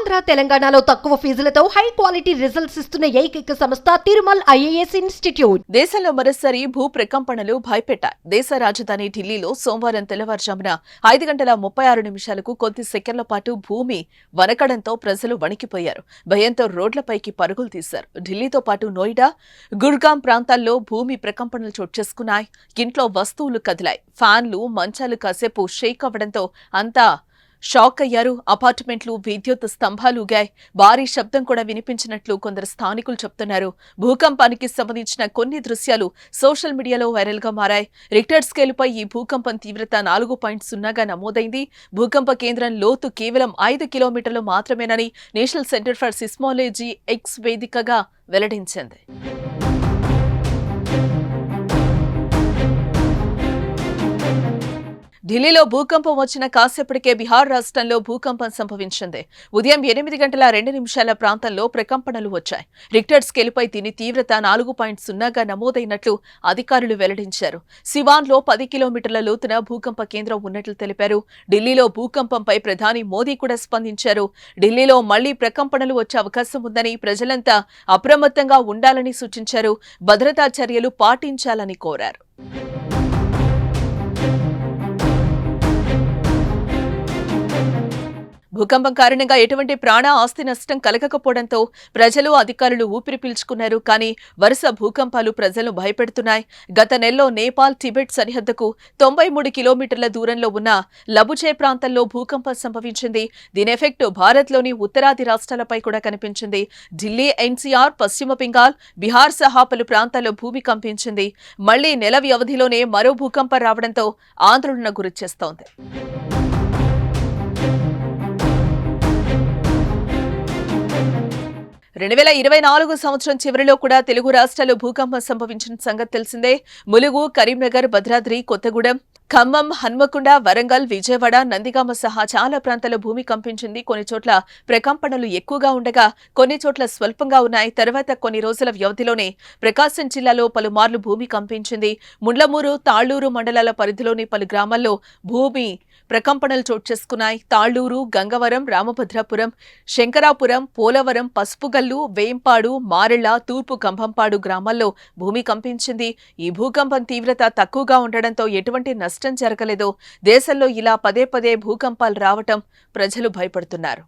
ఆంధ్ర తెలంగాణలో తక్కువ ఫీజులతో high quality results ఇస్తున్న ఏకైక సంస్థ తిరుమల్ ఐఏఎస్ ఇన్స్టిట్యూట్. దేశంలో మరోసారి భూ ప్రకంపనలు భయపెట్టాయి. దేశ రాజధాని ఢిల్లీలో సోమవారం తెల్లవారుజామున 5:36 కొద్ది సెకన్ల పాటు భూమి వనకడంతో ప్రజలు వణికిపోయారు. భయంతో రోడ్లపైకి పరుగులు తీశారు. ఢిల్లీతో పాటు నోయిడా, గుర్గాం ప్రాంతాల్లో భూమి ప్రకంపనలు చోటు చేసుకున్నాయి. ఇంట్లో వస్తువులు కదిలాయి. ఫ్యాన్లు, మంచాలు కాసేపు షేక్ అవ్వడంతో అంతా షాక్ అయ్యారు. అపార్ట్మెంట్లు, విద్యుత్ స్తంభాలు ఊగాయి. భారీ శబ్దం కూడా వినిపించినట్లు కొందరు స్థానికులు చెప్తున్నారు. భూకంపానికి సంబంధించిన కొన్ని దృశ్యాలు సోషల్ మీడియాలో వైరల్ గా మారాయి. రిక్టర్ స్కేలుపై ఈ భూకంపం తీవ్రత 4.0గా నమోదైంది. భూకంప కేంద్రం లోతు కేవలం 5 కిలోమీటర్లు మాత్రమేనని national centre for seismology X వేదికగా వెల్లడించింది. ఢిల్లీలో భూకంపం వచ్చిన కాసేపటికే బీహార్ రాష్ట్రంలో భూకంపం సంభవించింది. ఉదయం 8:02 ప్రాంతంలో ప్రకంపనలు వచ్చాయి. రిక్టర్ స్కేలుపై దీని తీవ్రత 4.0గా నమోదైనట్లు అధికారులు వెల్లడించారు. సివాన్లో 10 కిలోమీటర్ల లోతున భూకంప కేంద్రం ఉన్నట్లు తెలిపారు. ఢిల్లీలో భూకంపంపై ప్రధాని మోదీ కూడా స్పందించారు. ఢిల్లీలో మళ్లీ ప్రకంపనలు వచ్చే అవకాశం ఉందని, ప్రజలంతా అప్రమత్తంగా ఉండాలని సూచించారు. భద్రతా చర్యలు పాటించాలని కోరారు. భూకంపం కారణంగా ఎటువంటి ప్రాణ ఆస్తి నష్టం కలగకపోవడంతో ప్రజలు, అధికారులు ఊపిరి పీల్చుకున్నారు. కానీ వరుస భూకంపాలు ప్రజలను భయపెడుతున్నాయి. గత నెలలో నేపాల్, టిబెట్ సరిహద్దుకు 93 కిలోమీటర్ల దూరంలో ఉన్న లబుచే ప్రాంతంలో భూకంపం సంభవించింది. దీని ఎఫెక్ట్ భారత్లోని ఉత్తరాది రాష్ట్రాలపై కూడా కనిపించింది. ఢిల్లీ, ఎన్సీఆర్, పశ్చిమ బెంగాల్, బీహార్ సహా పలు ప్రాంతాల్లో భూమి కంపించింది. మళ్లీ నెల వ్యవధిలోనే మరో భూకంపం రావడంతో ఆందోళన గురిచేస్తోంది. 2024 సంవత్సరం చివరిలో కూడా తెలుగు రాష్ట్రాల్లో భూకంపం సంభవించిన సంగతి తెలిసిందే. ములుగు, కరీంనగర్, భద్రాద్రి, కొత్తగూడెం, ఖమ్మం, హన్మకొండ, వరంగల్, విజయవాడ, నందిగామ సహా చాలా ప్రాంతాల్లో భూమి కంపించింది. కొన్ని చోట్ల ప్రకంపనలు ఎక్కువగా ఉండగా కొన్ని చోట్ల స్వల్పంగా ఉన్నాయి. తర్వాత కొన్ని రోజుల వ్యవధిలోనే ప్రకాశం జిల్లాలో పలుమార్లు భూమి కంపించింది. ముండ్లమూరు, తాళ్లూరు మండలాల పరిధిలోని పలు గ్రామాల్లో భూమి ప్రకంపనలు చోటు చేసుకున్నాయి. తాళ్లూరు, గంగవరం, రామభద్రాపురం, శంకరాపురం, పోలవరం, పసుపుగల్లు, వేంపాడు, మారెళ్ల, తూర్పు కంభంపాడు గ్రామాల్లో భూమి కంపించింది. ఈ భూకంపం తీవ్రత తక్కువగా ఉండడంతో ఎటువంటి నష్టం జరగలేదు. దేశంలో ఇలా పదే భూకంపాలు రావటం ప్రజలు భయపడుతున్నారు.